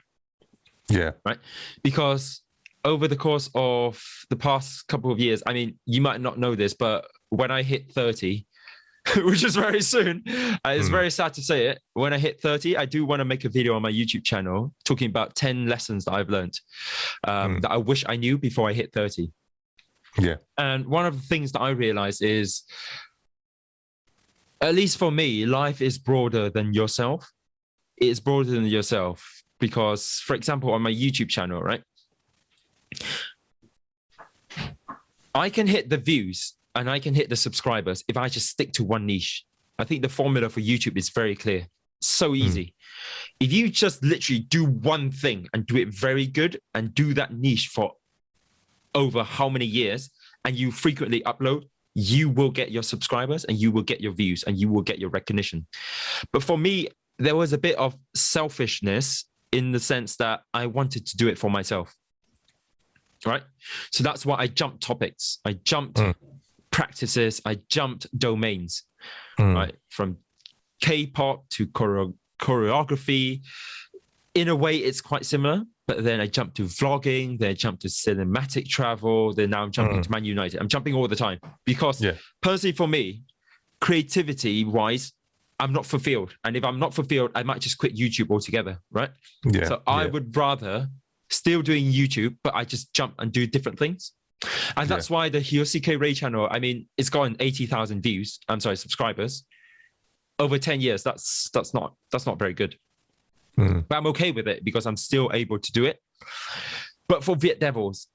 Yeah. Right? Because over the course of the past couple of years, you might not know this, but when I hit 30, which is very soon, it's very sad to say it. When I hit 30, I do want to make a video on my YouTube channel talking about 10 lessons that I've learned that I wish I knew before I hit 30. Yeah. And one of the things that I realized is, at least for me, life is broader than yourself. It's broader than yourself because, for example, on my YouTube channel, right? I can hit the views and I can hit the subscribers if I just stick to one niche. I think the formula for YouTube is very clear. So easy. If you just literally do one thing and do it very good and do that niche for over how many years, and you frequently upload, you will get your subscribers and you will get your views and you will get your recognition. But for me, there was a bit of selfishness in the sense that I wanted to do it for myself. Right? So that's why I jumped topics. I jumped practices. I jumped domains, right? From K-pop to choreography. In a way, it's quite similar. But then I jumped to vlogging, then I jumped to cinematic travel, then now I'm jumping to Man United. I'm jumping all the time because personally for me, creativity-wise, I'm not fulfilled. And if I'm not fulfilled, I might just quit YouTube altogether, right? Yeah. So I would rather still doing YouTube, but I just jump and do different things. And that's why the Hyosike Ray channel, I mean, it's gotten 80,000 views. I'm sorry, subscribers over 10 years. That's not very good. But I'm okay with it because I'm still able to do it. But for Viet Devils,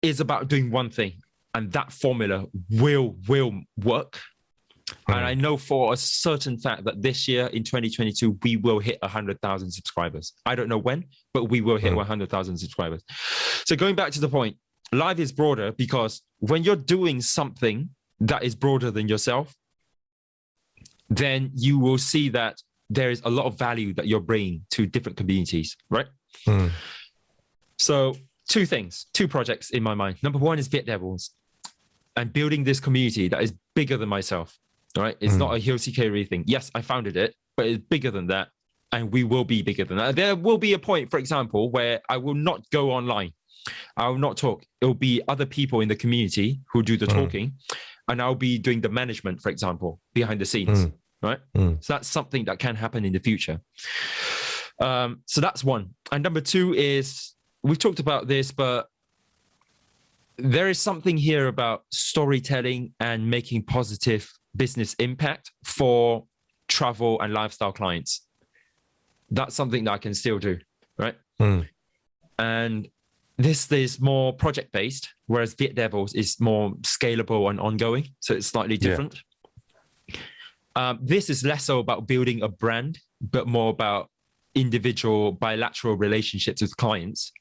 it's about doing one thing, and that formula will work. And I know for a certain fact that this year in 2022, we will hit 100,000 subscribers. I don't know when, but we will hit 100,000 subscribers. So going back to the point, life is broader because when you're doing something that is broader than yourself, then you will see that there is a lot of value that you're bringing to different communities, right? So two projects in my mind. Number one is Viet Devils and building this community that is bigger than myself, right? It's not a Hyosike thing. Yes, I founded it, but it's bigger than that. And we will be bigger than that. There will be a point, for example, where I will not go online. I will not talk. It will be other people in the community who do the talking. And I'll be doing the management, for example, behind the scenes. Right? So that's something that can happen in the future. So that's one. And number two is, we've talked about this, but there is something here about storytelling and making positive business impact for travel and lifestyle clients. That's something that I can still do, right? And this is more project-based, whereas Viet Devils is more scalable and ongoing. So it's slightly different. This is less so about building a brand, but more about individual bilateral relationships with clients.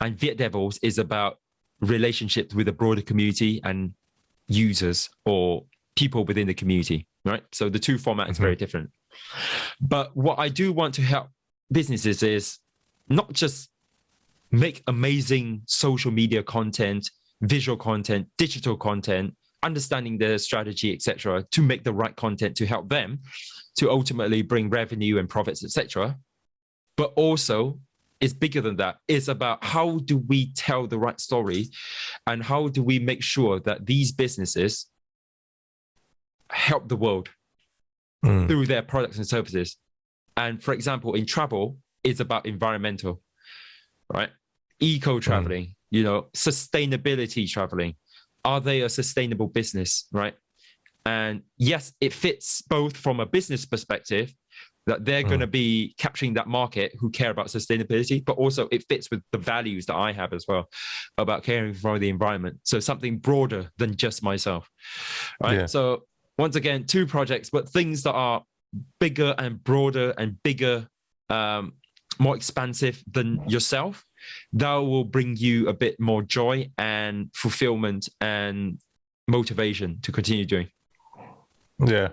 And Viet Devils is about relationships with a broader community and users or people within the community, right? So the two formats are very different. But what I do want to help businesses is not just make amazing social media content, visual content, digital content, understanding their strategy, etc., to make the right content to help them to ultimately bring revenue and profits, etc. But also, it's bigger than that. It's about how do we tell the right story and how do we make sure that these businesses help the world through their products and services. And for example, in travel, it's about environmental, right? Eco-traveling, sustainability traveling. Are they a sustainable business, right? And yes, it fits both from a business perspective that they're going to be capturing that market who care about sustainability, but also it fits with the values that I have as well about caring for the environment. So something broader than just myself, right? Yeah. So once again, two projects, but things that are bigger and broader and bigger, more expansive than yourself. That will bring you a bit more joy and fulfillment and motivation to continue doing. Yeah.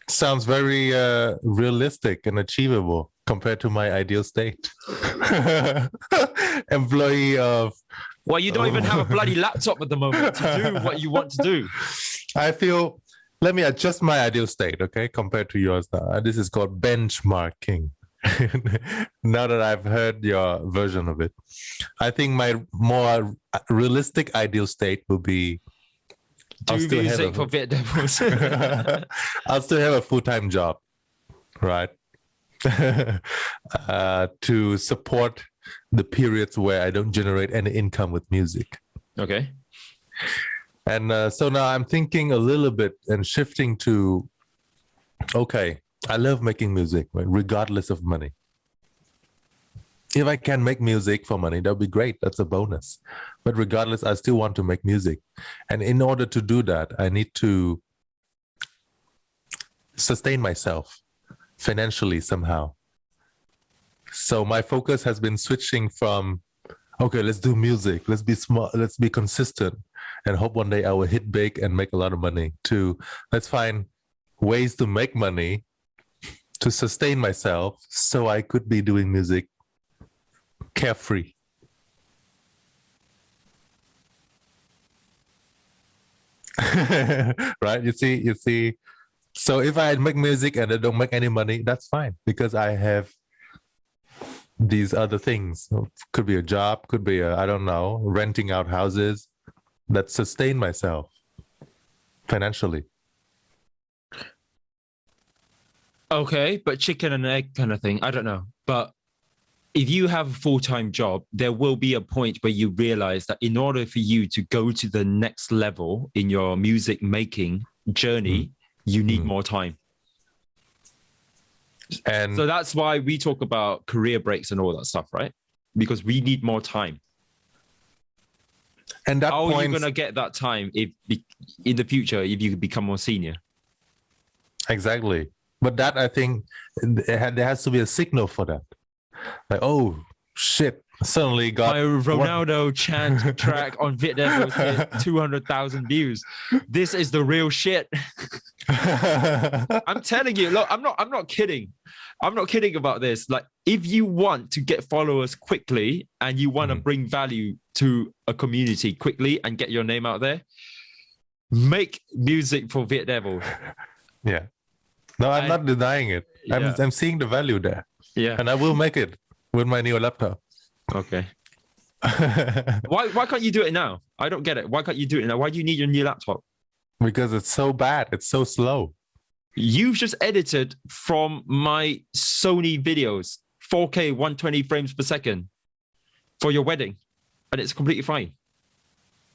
Sounds very realistic and achievable compared to my ideal state. Employee of... Well, you don't even have a bloody laptop at the moment to do what you want to do. I feel... Let me adjust my ideal state, okay, compared to yours. This is called benchmarking. Now that I've heard your version of it, I think my more realistic ideal state will be do music for Viet Devils. I'll still have a full-time job, right? To support the periods where I don't generate any income with music. Okay. And so now I'm thinking a little bit and shifting to, okay, I love making music, right, regardless of money. If I can make music for money, that would be great. That's a bonus. But regardless, I still want to make music. And in order to do that, I need to sustain myself financially somehow. So my focus has been switching from, okay, let's do music, let's be smart, let's be consistent, and hope one day I will hit big and make a lot of money, to let's find ways to make money to sustain myself so I could be doing music carefree. Right? You see. So if I make music and I don't make any money, that's fine, because I have these other things. Could be a job, could be I don't know, renting out houses that sustain myself financially. Okay, but chicken and egg kind of thing. I don't know. But if you have a full-time job, there will be a point where you realize that in order for you to go to the next level in your music making journey, you need more time. And so that's why we talk about career breaks and all that stuff, right? Because we need more time. And that how are you going to get that time if in the future if you become more senior? Exactly. But that, I think, there has to be a signal for that. Like, oh, shit, suddenly got... My Ronaldo chant track on Viet Devils hit 200,000 views. This is the real shit. I'm telling you, look, I'm not kidding. I'm not kidding about this. Like, if you want to get followers quickly and you want to bring value to a community quickly and get your name out there, make music for Viet Devils. Yeah. No, I'm not denying it. I'm seeing the value there. Yeah. And I will make it with my new laptop. Okay. Why can't you do it now? I don't get it. Why can't you do it now? Why do you need your new laptop? Because it's so bad. It's so slow. You've just edited from my Sony videos, 4K, 120 frames per second for your wedding. And it's completely fine.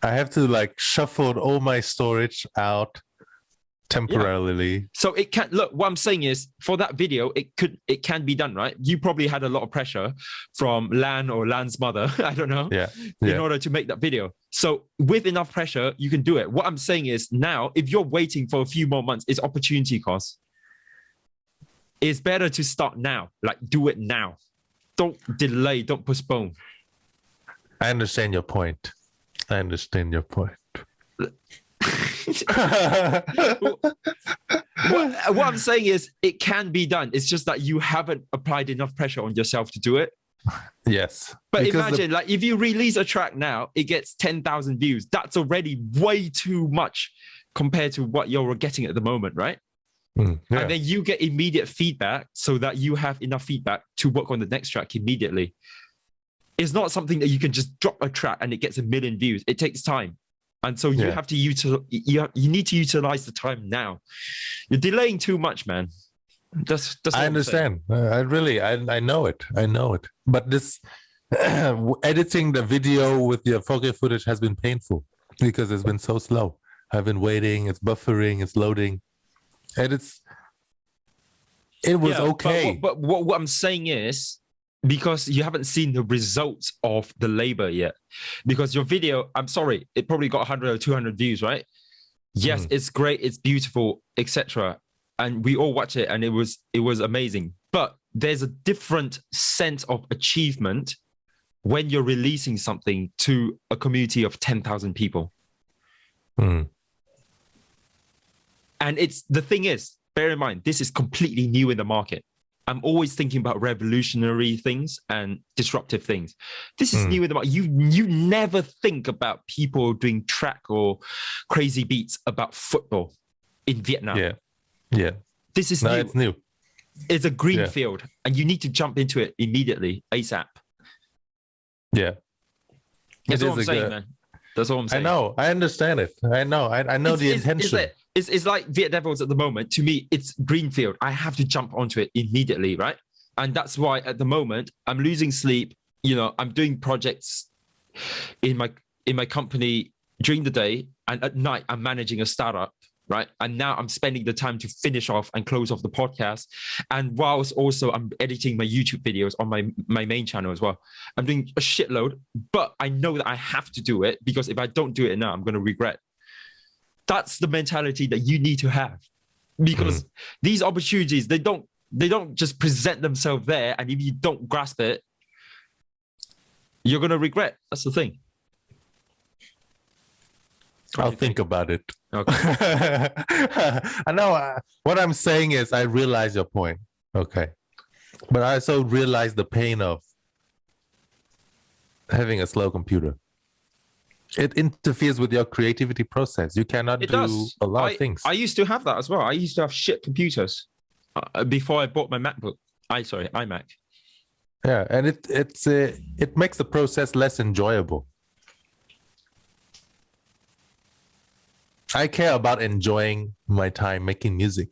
I have to like shuffle all my storage out temporarily. Yeah. So it can look, what I'm saying is for that video, it can be done, right? You probably had a lot of pressure from Lan or Lan's mother, I don't know, in order to make that video. So with enough pressure, you can do it. What I'm saying is now, if you're waiting for a few more months, it's opportunity cost. It's better to start now, like do it now. Don't delay, don't postpone. I understand your point. What I'm saying is it can be done. It's just that you haven't applied enough pressure on yourself to do it. Yes. But imagine, like, if you release a track now, it gets 10,000 views. That's already way too much compared to what you're getting at the moment, right? And then you get immediate feedback so that you have enough feedback to work on the next track immediately. It's not something that you can just drop a track and it gets 1 million views. It takes time. And so you have to you need to utilize the time now. You're delaying too much, man. That's I understand. I know it. But this editing the video with your 4K footage has been painful because it's been so slow. I've been waiting. It's buffering. It's loading, and it was okay. But what I'm saying is, because you haven't seen the results of the labor yet. Because your video, I'm sorry, it probably got 100 or 200 views, right? Yes, it's great, it's beautiful, etc. And we all watch it and it was amazing. But there's a different sense of achievement when you're releasing something to a community of 10,000 people. And the thing is, bear in mind, this is completely new in the market. I'm always thinking about revolutionary things and disruptive things. This is new in the market. You never think about people doing track or crazy beats about football in Vietnam. Yeah. This is new. It's new. It's a green field, and you need to jump into it immediately, ASAP. Yeah. That's all I'm saying, man. That's all I'm saying. I know. I understand it. I know. I know the intention. It's like Viet Devils at the moment. To me, it's greenfield. I have to jump onto it immediately, right? And that's why at the moment I'm losing sleep. You know, I'm doing projects in my company during the day, and at night I'm managing a startup, right? And now I'm spending the time to finish off and close off the podcast. And whilst also I'm editing my YouTube videos on my main channel as well. I'm doing a shitload, but I know that I have to do it, because if I don't do it now, I'm going to regret. That's the mentality that you need to have, because these opportunities, they don't just present themselves there. And if you don't grasp it, you're going to regret. That's the thing. I'll think about it. Okay. I know what I'm saying is I realize your point. Okay. But I also realize the pain of having a slow computer. It interferes with your creativity process. You cannot do a lot of things. I used to have that as well. I used to have shit computers before I bought my MacBook. iMac. Yeah, and it makes the process less enjoyable. I care about enjoying my time making music.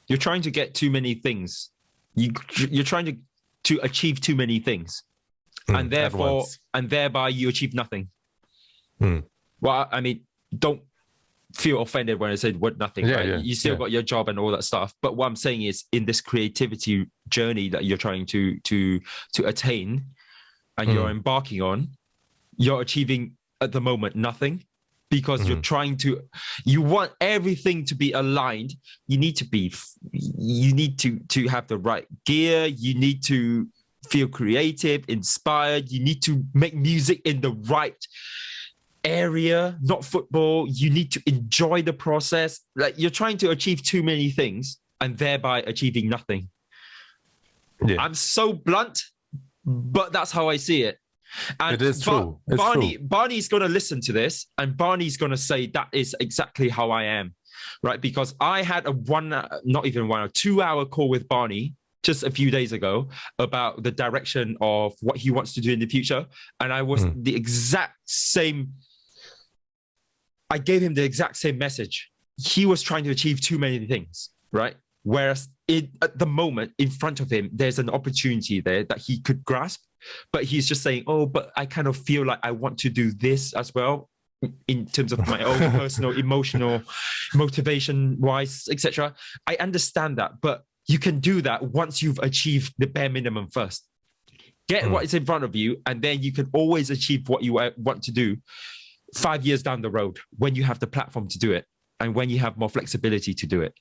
You're trying to get too many things. You're trying to achieve too many things, and thereby you achieve nothing. Well, I mean, don't feel offended when I said what nothing. Yeah, right? yeah, you still got your job and all that stuff. But what I'm saying is, in this creativity journey that you're trying to attain, and you're embarking on, you're achieving at the moment nothing, because you're trying to, you want everything to be aligned. You need to have the right gear. You need to feel creative, inspired. You need to make music in the right area, not football. You need to enjoy the process. Like, you're trying to achieve too many things and thereby achieving nothing. Yeah. I'm so blunt, but that's how I see it. And it is true. Barney's going to listen to this, and Barney's going to say that is exactly how I am, right? Because I had a 2-hour call with Barney just a few days ago about the direction of what he wants to do in the future. And I was the exact same. I gave him the exact same message. He was trying to achieve too many things, right? Whereas at the moment in front of him, there's an opportunity there that he could grasp, but he's just saying, oh, but I kind of feel like I want to do this as well in terms of my own personal, emotional, motivation-wise, etc. I understand that, but you can do that once you've achieved the bare minimum first. Get what is in front of you, and then you can always achieve what you want to do 5 years down the road when you have the platform to do it and when you have more flexibility to do it.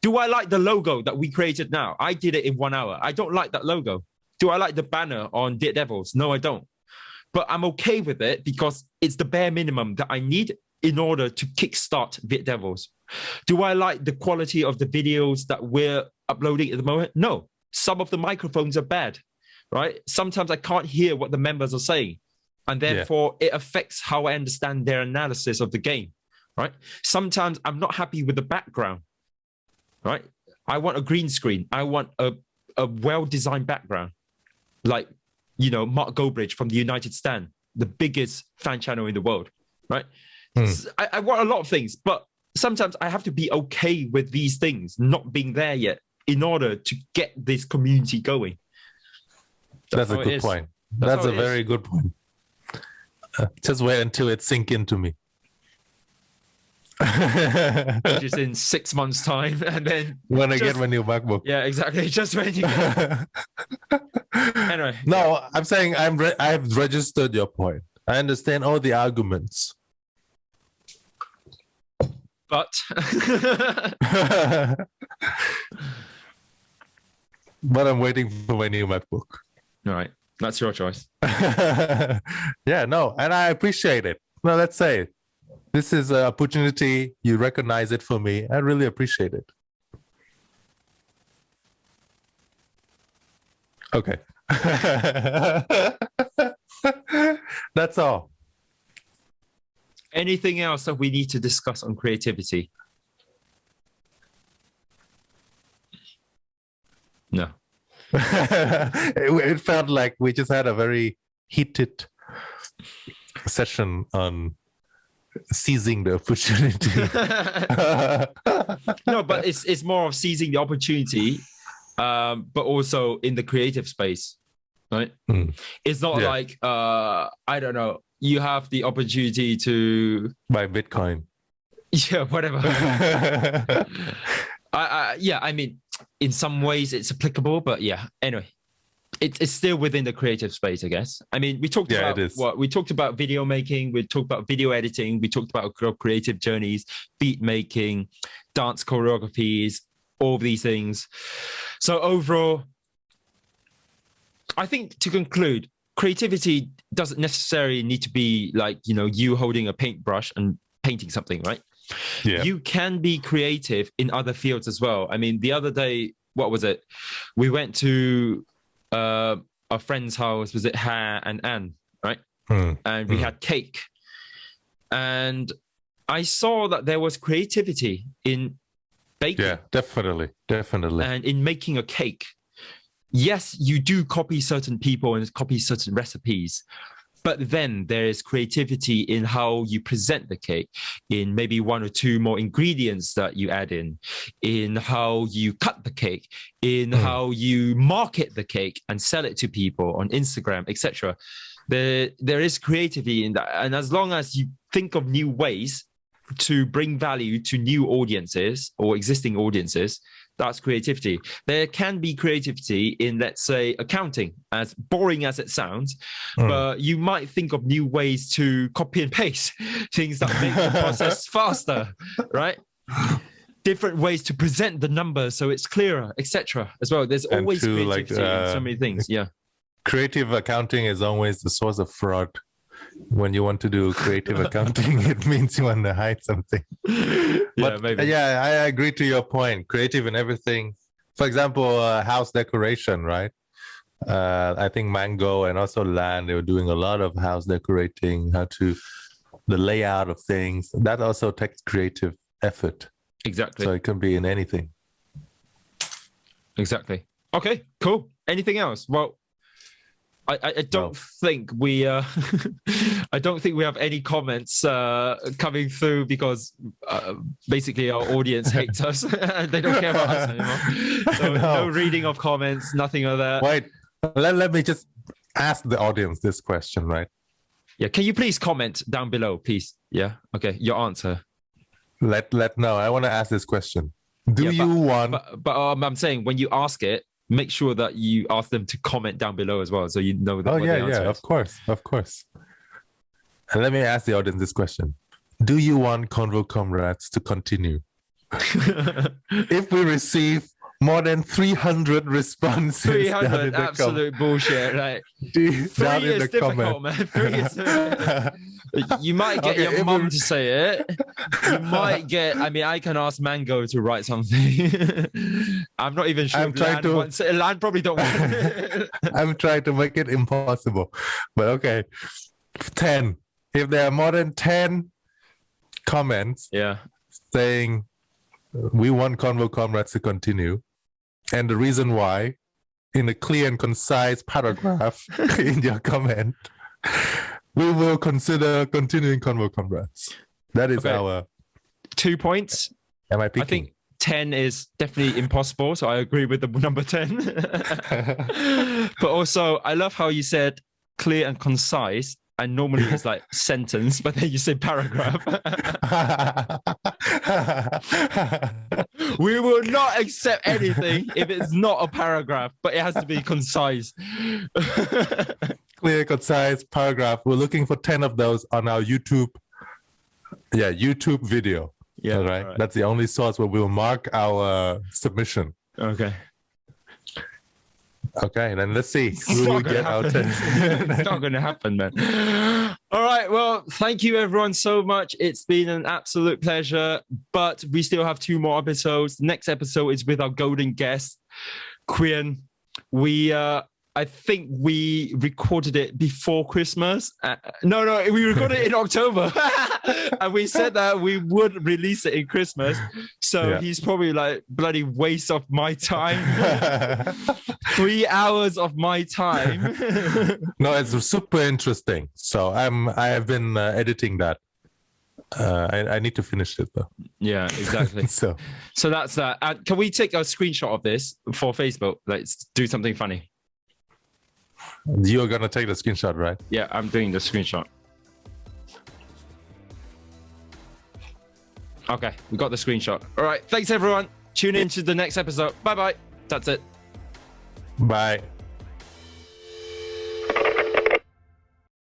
Do I like the logo that we created now? I did it in 1 hour. I don't like that logo. Do I like the banner on Viet Devils? No, I don't. But I'm okay with it because it's the bare minimum that I need in order to kickstart Viet Devils. Do I like the quality of the videos that we're uploading at the moment? No. Some of the microphones are bad, right? Sometimes I can't hear what the members are saying. And therefore, it affects how I understand their analysis of the game, right? Sometimes I'm not happy with the background, right? I want a green screen. I want a well-designed background. Like, you know, Mark Goldbridge from the United Stand, the biggest fan channel in the world, right? I want a lot of things, but sometimes I have to be okay with these things not being there yet in order to get this community going. That's a good point. That's a very good point. Just wait until it sink into me. Which is in 6 months' time, and then when I get my new MacBook. Yeah, exactly. Just when you get Anyway. No, I'm saying I have registered your point. I understand all the arguments. But but I'm waiting for my new MacBook. All right. That's your choice. Yeah, no, and I appreciate it. No, let's say it. This is an opportunity. You recognize it for me. I really appreciate it. Okay. That's all. Anything else that we need to discuss on creativity? No. It felt like we just had a very heated session on seizing the opportunity. No, but it's more of seizing the opportunity, but also in the creative space. right? Mm. It's not Yeah. like I don't know. You have the opportunity to Buy Bitcoin. yeah, whatever. I mean, in some ways it's applicable, but yeah. Anyway, it's still within the creative space, I guess. I mean, we talked Yeah, about it is. what we talked about video making, we talked about video editing, we talked about creative journeys, beat making, dance choreographies, all of these things. So overall, I think to conclude, creativity doesn't necessarily need to be like, you know, you holding a paintbrush and painting something, right? Yeah. You can be creative in other fields as well. I mean, the other day, what was it? We went to a friend's house. Was it Ha and Anne, right? And we had cake. And I saw that there was creativity in baking. Yeah, definitely. And in making a cake. Yes, you do copy certain people and copy certain recipes, but then there is creativity in how you present the cake, in maybe one or two more ingredients that you add in how you cut the cake, in how you market the cake and sell it to people on Instagram, etc. There is creativity in that. And as long as you think of new ways to bring value to new audiences or existing audiences, that's creativity. There can be creativity in, let's say, accounting, as boring as it sounds, but you might think of new ways to copy and paste things that make the process faster, right? Different ways to present the numbers so it's clearer, etc. as well. There's always creativity in so many things. Yeah. Creative accounting is always the source of fraud. When you want to do creative accounting, it means you want to hide something. But, maybe. Yeah, I agree to your point. Creative in everything. For example, house decoration, right? I think Mango and also Lan, they were doing a lot of house decorating, the layout of things. That also takes creative effort. Exactly. So it can be in anything. Exactly. Okay, cool. Anything else? Well, I don't think we I don't think we have any comments coming through because basically our audience hates us. They don't care about us anymore. So no reading of comments, nothing of that. Wait, let me just ask the audience this question, right? Yeah, can you please comment down below, please? Yeah, okay, your answer. Let know. I want to ask this question. But I'm saying when you ask it, make sure that you ask them to comment down below as well, so you know that. Oh yeah, of course. And let me ask the audience this question: do you want Convo Comrades to continue? If we receive more than 300 responses, 300 absolute bullshit. Like 3 is difficult, man. 3 is. You might get your mum to say it. You might get. I mean, I can ask Mango to write something. I'm not even sure. Lan probably don't want it. I'm trying to make it impossible, but okay. 10. If there are more than 10 comments, saying we want Convo Comrades to continue, and the reason why, in a clear and concise paragraph in your comment, we will consider continuing Convo Comrades. That is our 2 points. Am I picking? I think 10 is definitely impossible, so I agree with the number 10. But also, I love how you said clear and concise, and normally it's like sentence, but then you say paragraph. We will not accept anything if it's not a paragraph, but it has to be concise. Clear, concise paragraph. We're looking for 10 of those on our YouTube video. Yeah, all right. That's the only source where we'll mark our submission. Okay, then let's see who will get out. It's not going to happen, man. All right, well, thank you everyone so much. It's been an absolute pleasure, but we still have 2 more episodes. The next episode is with our golden guest, Quyen. I think we recorded it before Christmas. No, we recorded it in October. And we said that we would release it in Christmas. So he's probably like, bloody waste of my time. 3 hours of my time. No, it's super interesting. So I have been editing that. I need to finish it though. Yeah, exactly. So that's that. Can we take a screenshot of this for Facebook? Let's do something funny. You're gonna take the screenshot, right? Yeah, I'm doing the screenshot. Okay, we got the screenshot. All right, thanks everyone. Tune in to the next episode. Bye bye. That's it. Bye.